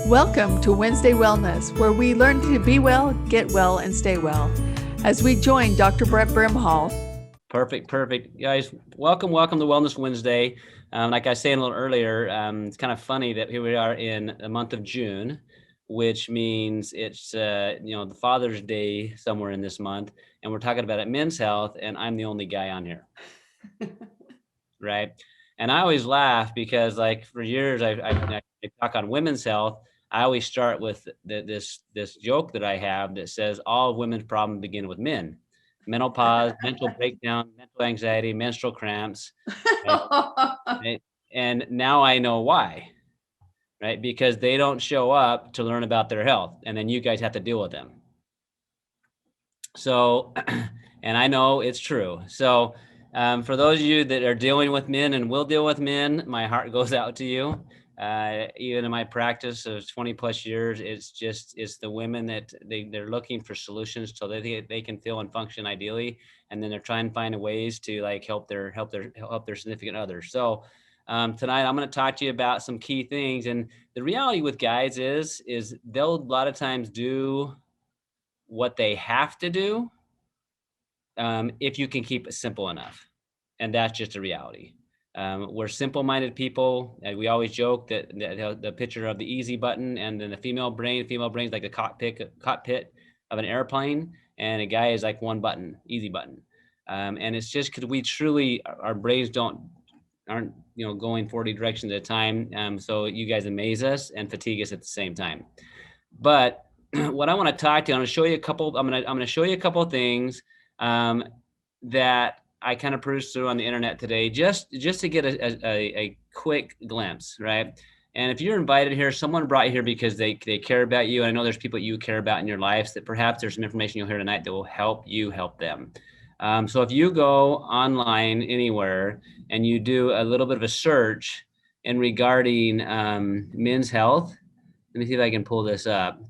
Welcome to Wednesday Wellness, where we learn to be well, get well, and stay well. As we join Dr. Brett Brimhall. Perfect. Guys, welcome to Wellness Wednesday. Like I was saying a little earlier, it's kind of funny that here we are in the month of June, which means it's, the Father's Day somewhere in this month. And we're talking about men's health, and I'm the only guy on here. Right. And I always laugh because, like, for years, I talk on women's health. I always start with this joke that I have that says all women's problems begin with men: menopause, mental breakdown, mental anxiety, menstrual cramps. Right? And now I know why, right? Because they don't show up to learn about their health, and then you guys have to deal with them. So, and I know it's true. So, for those of you that are dealing with men and will deal with men, my heart goes out to you. Even in my practice of 20 plus years, it's the women that they're looking for solutions so that they can feel and function ideally. And then they're trying to find ways to help their significant others. So, tonight I'm going to talk to you about some key things. And the reality with guys is they'll a lot of times do what they have to do, if you can keep it simple enough. And that's just a reality. We're simple-minded people. We always joke that the picture of the easy button and then the female brain is like the cockpit of an airplane, and a guy is like one button, easy button. And it's just because we truly, our brains aren't going 40 directions at a time. So you guys amaze us and fatigue us at the same time. But what I want to talk to you, I'm going to show you a couple. I'm going to show you a couple of things that I kind of perused through on the internet today, just to get a quick glimpse, right? And if you're invited here, someone brought you here because they care about you. And I know there's people you care about in your lives that perhaps there's some information you'll hear tonight that will help you help them. So if you go online anywhere and you do a little bit of a search in regarding men's health, let me see if I can pull this up,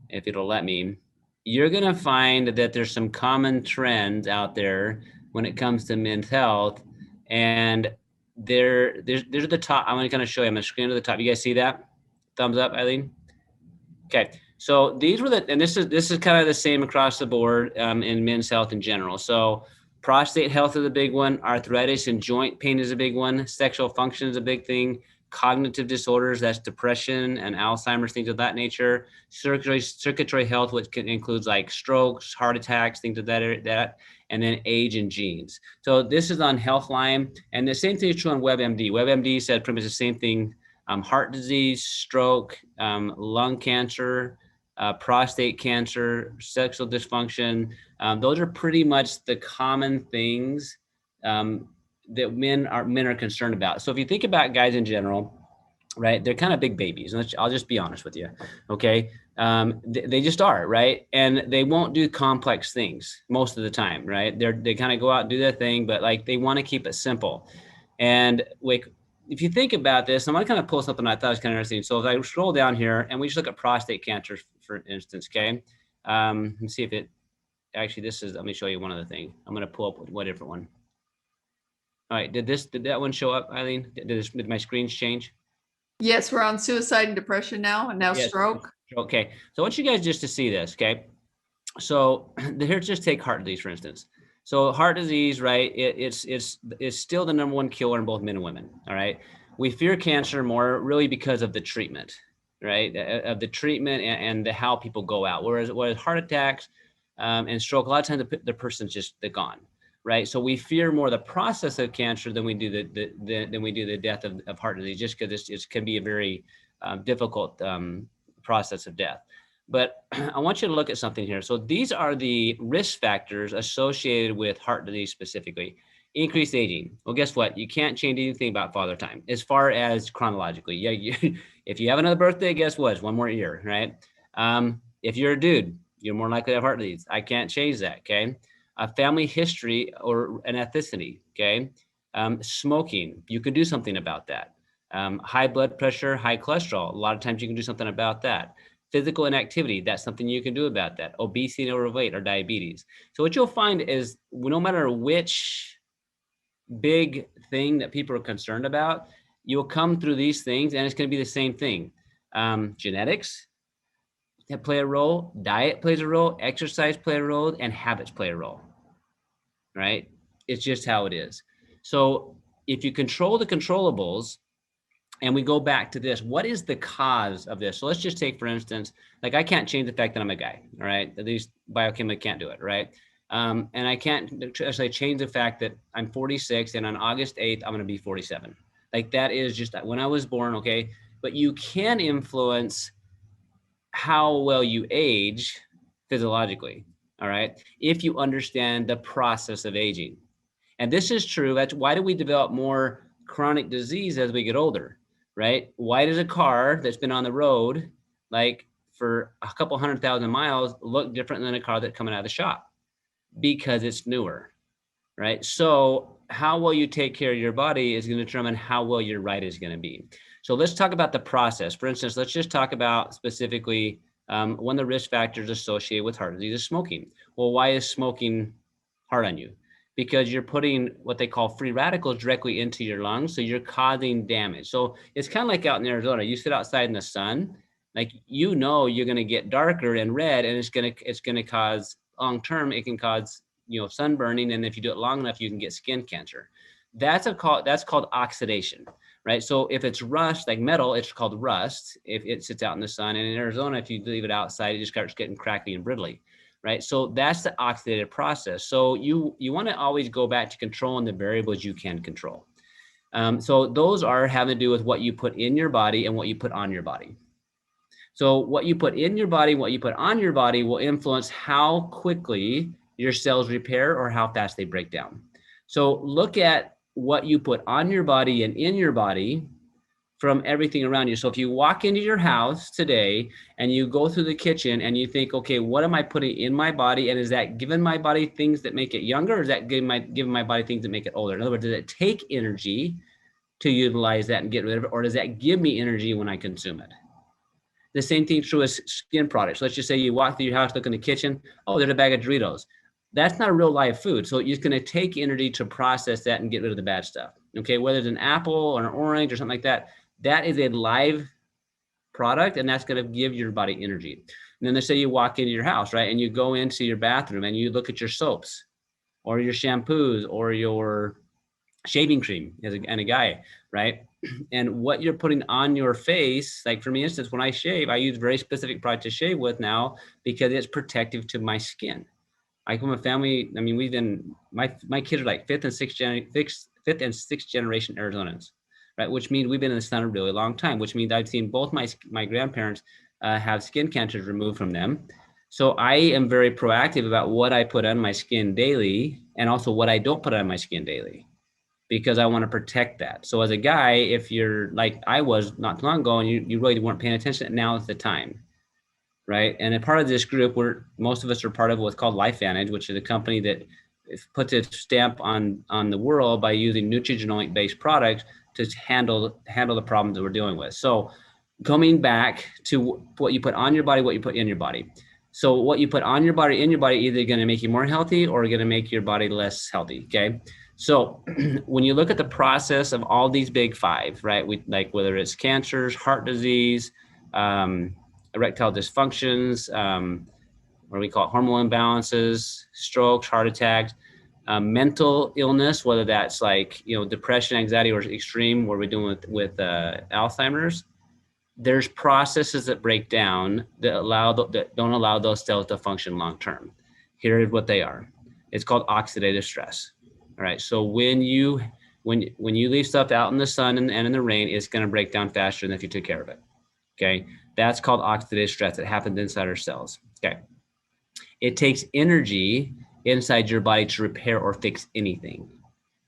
if it'll let me. You're going to find that there's some common trends out there when it comes to men's health. And there's the top. I'm going to show you. I'm going to screen to the top. You guys see that? Thumbs up, Eileen. Okay. So these were and this is kind of the same across the board in men's health in general. So prostate health is a big one. Arthritis and joint pain is a big one. Sexual function is a big thing. Cognitive disorders, that's depression and Alzheimer's, things of that nature. Circulatory health, which includes like strokes, heart attacks, things of that, and then age and genes. So this is on Healthline, and the same thing is true on WebMD. WebMD said pretty much the same thing: heart disease, stroke, lung cancer, prostate cancer, sexual dysfunction. Those are pretty much the common things that men are concerned about. So if you think about guys in general, right, they're kind of big babies. And I'll just be honest with you. Okay. They just are, right. And they won't do complex things most of the time, right. They kind of go out and do their thing, but like they want to keep it simple. And like, if you think about this, I'm going to kind of pull something I thought was kind of interesting. So if I scroll down here and we just look at prostate cancer, for instance, okay. Let me see if it actually, let me show you one other thing. I'm going to pull up one different one. All right, did that one show up, Eileen? Did my screens change? Yes, we're on suicide and depression now, and now stroke. Okay, so I want you guys just to see this, okay? So here's just take heart disease, for instance. So heart disease, right, it's still the number one killer in both men and women, all right? We fear cancer more really because of the treatment, right? Of the treatment and how people go out. Whereas heart attacks and stroke, a lot of times the person's just, they're gone. Right, so we fear more the process of cancer than we do the death of heart disease, just because it can be a very difficult process of death. But I want you to look at something here. So these are the risk factors associated with heart disease specifically. Increased aging. Well, guess what? You can't change anything about father time as far as chronologically. Yeah, if you have another birthday, guess what? It's one more year, right? If you're a dude, you're more likely to have heart disease. I can't change that. Okay. A family history or an ethnicity, okay? Smoking, you can do something about that. High blood pressure, high cholesterol, a lot of times you can do something about that. Physical inactivity, that's something you can do about that. Obesity and overweight or diabetes. So what you'll find is no matter which big thing that people are concerned about, you'll come through these things and it's going to be the same thing. Genetics that play a role, diet plays a role, exercise play a role, and habits play a role, right? It's just how it is. So if you control the controllables, and we go back to this, what is the cause of this? So let's just take, for instance, like I can't change the fact that I'm a guy, all right? At least biochemically can't do it, right? And I can't actually change the fact that I'm 46 and on August 8th, I'm going to be 47. Like that is just when I was born, okay? But you can influence how well you age physiologically, all right? If you understand the process of aging. And this is true. That's why do we develop more chronic disease as we get older, right? Why does a car that's been on the road like for a couple 100,000 miles look different than a car that's coming out of the shop? Because it's newer, right? So how well you take care of your body is going to determine how well your ride is going to be. So let's talk about the process. For instance, let's just talk about specifically one of the risk factors associated with heart disease is smoking. Well, why is smoking hard on you? Because you're putting what they call free radicals directly into your lungs. So you're causing damage. So it's kind of like out in Arizona, you sit outside in the sun, like, you know, you're going to get darker and red, and it's going to cause long-term, it can cause, sunburning. And if you do it long enough, you can get skin cancer. That's called oxidation, right? So if it's rust, like metal, it's called rust if it sits out in the sun. And in Arizona, if you leave it outside, it just starts getting crackly and brittly, right? So that's the oxidative process. So you want to always go back to controlling the variables you can control. So those are having to do with what you put in your body and what you put on your body. So what you put in your body, what you put on your body will influence how quickly your cells repair or how fast they break down. So look at what you put on your body and in your body from everything around you. So if you walk into your house today and you go through the kitchen and you think, okay, what am I putting in my body? And is that giving my body things that make it younger, or is that giving my body things that make it older? In other words, does it take energy to utilize that and get rid of it? Or does that give me energy when I consume it? The same thing true as skin products. Let's just say you walk through your house, look in the kitchen. Oh, there's a bag of Doritos. That's not a real live food. So it's going to take energy to process that and get rid of the bad stuff. Okay, whether it's an apple or an orange or something like that, that is a live product, and that's going to give your body energy. And then let's say you walk into your house, right, and you go into your bathroom and you look at your soaps or your shampoos or your shaving cream and a guy, right? And what you're putting on your face, like for me, instance, when I shave, I use very specific product to shave with now because it's protective to my skin. I come from a family. I mean, we've been my kids are like fifth and sixth generation Arizonans, right? Which means we've been in the sun a really long time. Which means I've seen both my grandparents have skin cancers removed from them. So I am very proactive about what I put on my skin daily, and also what I don't put on my skin daily, because I want to protect that. So as a guy, if you're like I was not too long ago and you really weren't paying attention, now is the time, right? And a part of this group, most of us are part of what's called LifeVantage, which is a company that puts its stamp on the world by using nutrigenomic-based products to handle the problems that we're dealing with. So coming back to what you put on your body, what you put in your body. So what you put on your body, in your body, either going to make you more healthy or going to make your body less healthy, okay? So when you look at the process of all these big five, right? Like whether it's cancers, heart disease, erectile dysfunctions, what we call it, hormonal imbalances, strokes, heart attacks, mental illness, whether that's like, depression, anxiety, or extreme, where we're doing with Alzheimer's. There's processes that break down that don't allow those cells to function long term. Here is what they are. It's called oxidative stress. All right. So when you leave stuff out in the sun and in the rain, it's going to break down faster than if you took care of it. Okay. That's called oxidative stress. It happens inside our cells. Okay. It takes energy inside your body to repair or fix anything.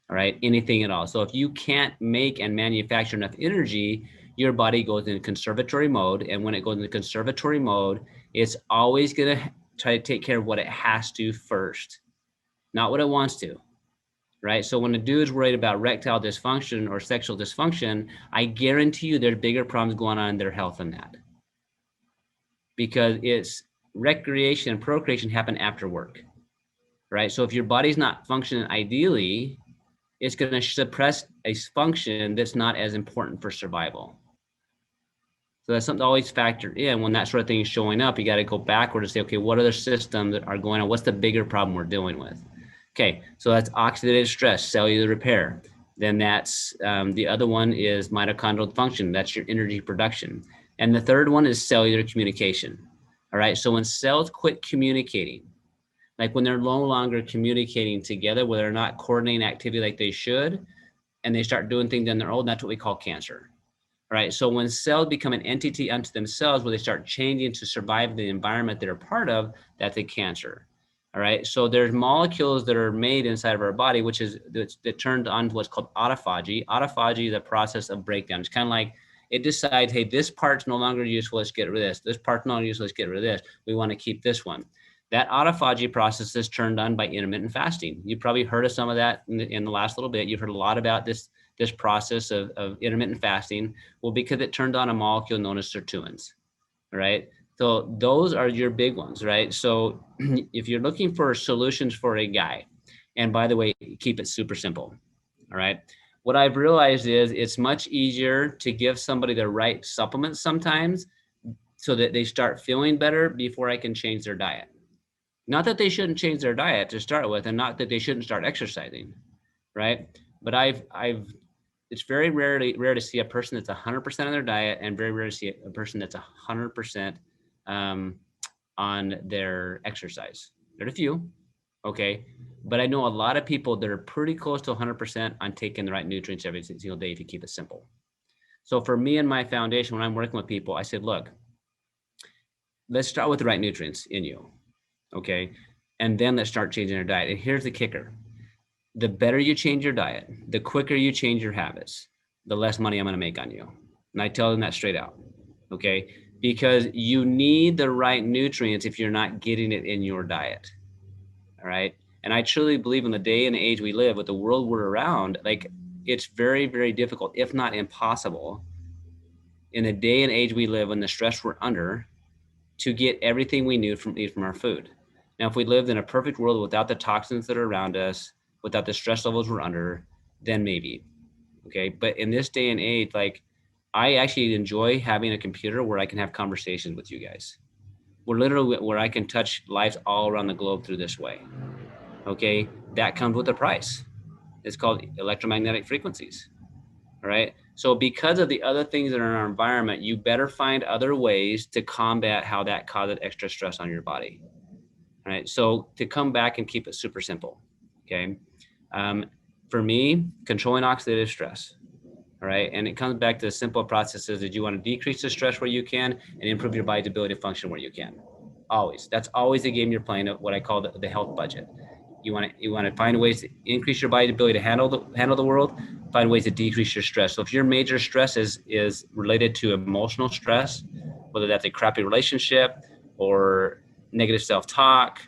All right. Anything at all. So if you can't make and manufacture enough energy, your body goes into conservatory mode. And when it goes into conservatory mode, it's always going to try to take care of what it has to first, not what it wants to. Right. So when a dude's worried about erectile dysfunction or sexual dysfunction, I guarantee you there's bigger problems going on in their health than that. Because it's recreation and procreation happen after work. Right. So if your body's not functioning ideally, it's going to suppress a function that's not as important for survival. So that's something to always factor in when that sort of thing is showing up. You got to go backward and say, okay, what other systems that are going on? What's the bigger problem we're dealing with? Okay, so that's oxidative stress, cellular repair. Then that's the other one is mitochondrial function. That's your energy production. And the third one is cellular communication. All right, so when cells quit communicating, like when they're no longer communicating together, where they're not coordinating activity like they should, and they start doing things on their own, that's what we call cancer. Right. So when cells become an entity unto themselves, where they start changing to survive the environment they're a part of, that's a cancer. All right. So there's molecules that are made inside of our body, which is that turned on to what's called autophagy. Autophagy is a process of breakdown. It's kind of like it decides, hey, this part's no longer useful. Let's get rid of this. This part's no longer useful. Let's get rid of this. We want to keep this one. That autophagy process is turned on by intermittent fasting. You probably heard of some of that in the last little bit. You've heard a lot about this process of intermittent fasting. Well, because it turned on a molecule known as sirtuins, right? So those are your big ones, right? So if you're looking for solutions for a guy, and by the way, keep it super simple, all right? What I've realized is it's much easier to give somebody the right supplements sometimes so that they start feeling better before I can change their diet. Not that they shouldn't change their diet to start with, and not that they shouldn't start exercising, right? But it's very rare to see a person that's 100% on their diet, and very rare to see a person that's 100% on their exercise. There are a few, okay? But I know a lot of people that are pretty close to 100% on taking the right nutrients every single day if you keep it simple. So for me and my foundation, when I'm working with people, I said, look, let's start with the right nutrients in you, okay? And then let's start changing our diet. And here's the kicker. The better you change your diet, the quicker you change your habits, the less money I'm going to make on you. And I tell them that straight out, okay? Because you need the right nutrients if you're not getting it in your diet, all right? And I truly believe in the day and age we live, with the world we're around, like it's very, very difficult, if not impossible, in the day and age we live, and the stress we're under, to get everything we need from our food. Now, if we lived in a perfect world without the toxins that are around us, without the stress levels we're under, then maybe, okay? But in this day and age, like I actually enjoy having a computer where I can have conversations with you guys. We're literally where I can touch lives all around the globe through this way, okay? That comes with a price. It's called electromagnetic frequencies, all right? So because of the other things that are in our environment, you better find other ways to combat how that causes extra stress on your body, all right? So to come back and keep it super simple, okay? For me, controlling oxidative stress, all right? And it comes back to the simple processes that you want to decrease the stress where you can and improve your body's ability to function where you can. Always. That's always the game you're playing, what I call the health budget. You want to find ways to increase your body's ability to handle the world, find ways to decrease your stress. So if your major stress is related to emotional stress, whether that's a crappy relationship or negative self-talk,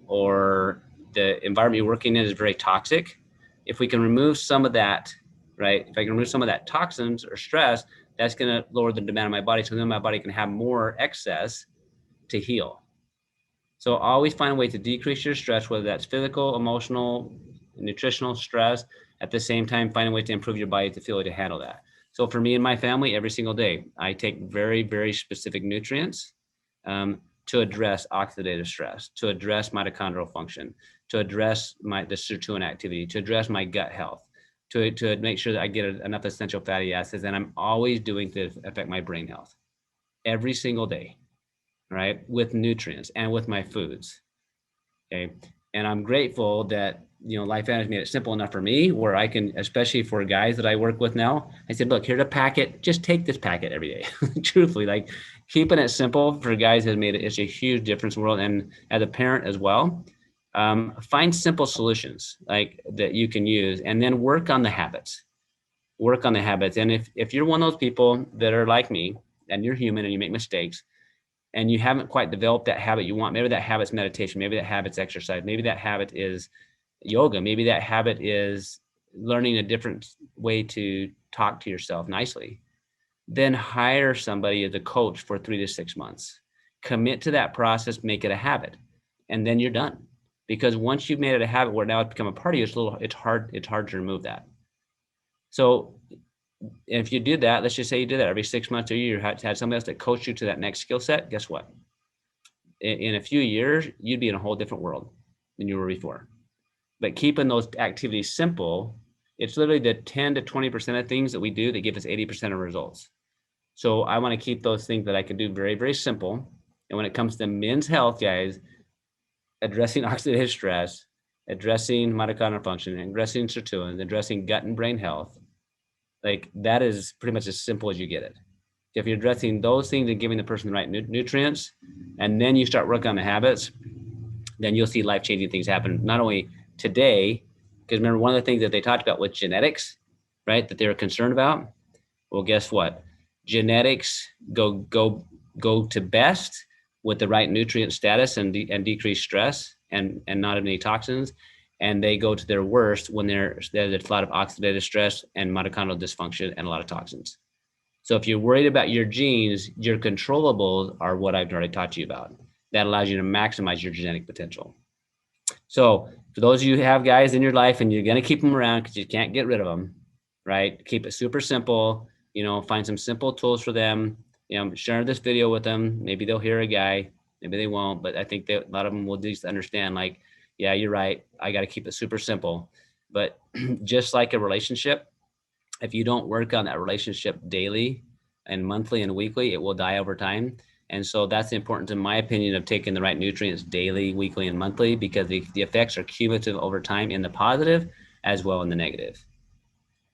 or the environment you're working in is very toxic, if we can remove some of that, right? If I can remove some of that toxins or stress, that's going to lower the demand of my body, so then my body can have more excess to heal. So always find a way to decrease your stress, whether that's physical, emotional, nutritional stress. At the same time, find a way to improve your body's ability to handle that. So for me and my family, every single day, I take very, very specific nutrients to address oxidative stress, to address mitochondrial function, to address the sirtuin activity, to address my gut health, to make sure that I get enough essential fatty acids, and I'm always doing to affect my brain health every single day, right? With nutrients and with my foods, okay? And I'm grateful that, Life has made it simple enough for me where I can, especially for guys that I work with now, I said, look, here's a packet, just take this packet every day. Truthfully, like keeping it simple for guys has made it's a huge difference in the world. And as a parent as well, find simple solutions like that you can use, and then work on the habits. And if you're one of those people that are like me, and you're human and you make mistakes, and you haven't quite developed that habit you want, maybe that habit's meditation, maybe that habit's exercise, maybe that habit is yoga, maybe that habit is learning a different way to talk to yourself nicely, then hire somebody as a coach for 3 to 6 months. Commit to that process, make it a habit, and then you're done. Because once you've made it a habit where now it's become a part of you, it's hard to remove that. So if you did that, let's just say you did that every 6 months or a year, had somebody else that coached you to that next skill set, guess what? In a few years, you'd be in a whole different world than you were before. But keeping those activities simple, it's literally the 10 to 20% of things that we do that give us 80% of results. So I want to keep those things that I can do very, very simple. And when it comes to men's health, guys, addressing oxidative stress, addressing mitochondrial function, addressing sirtuins, addressing gut and brain health, like that is pretty much as simple as you get it. If you're addressing those things and giving the person the right nutrients, and then you start working on the habits, then you'll see life-changing things happen, not only today, because remember, one of the things that they talked about with genetics, right, that they were concerned about, well, guess what? Genetics go to best with the right nutrient status and decrease stress and not have any toxins, and they go to their worst when there's a lot of oxidative stress and mitochondrial dysfunction and a lot of toxins. So if you're worried about your genes, your controllables are what I've already taught you about. That allows you to maximize your genetic potential. So for those of you who have guys in your life and you're going to keep them around because you can't get rid of them, right? Keep it super simple, find some simple tools for them, share this video with them. Maybe they'll hear a guy, maybe they won't, but I think that a lot of them will at least understand, like, yeah, you're right. I got to keep it super simple. But just like a relationship, if you don't work on that relationship daily and monthly and weekly, it will die over time. And so that's the importance, in my opinion, of taking the right nutrients daily, weekly, and monthly, because the effects are cumulative over time in the positive as well in the negative.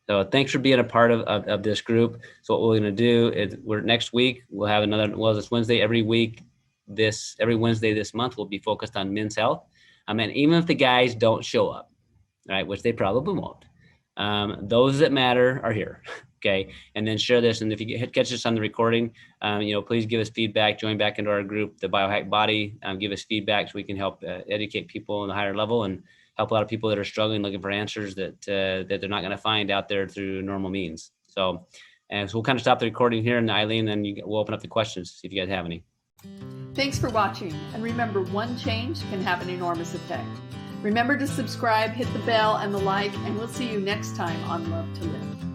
So thanks for being a part of this group. So what we're going to do is next week, we'll have this Wednesday, every Wednesday this month, will be focused on men's health. And even if the guys don't show up, right, which they probably won't, those that matter are here. Okay. And then share this. And if you catch us on the recording, please give us feedback, join back into our group, the Biohack Body, give us feedback so we can help educate people on the higher level and help a lot of people that are struggling, looking for answers that they're not going to find out there through normal means. So we'll kind of stop the recording here, and Eileen, then we'll open up the questions, see if you guys have any. Thanks for watching. And remember, one change can have an enormous effect. Remember to subscribe, hit the bell and the like, and we'll see you next time on Love to Live.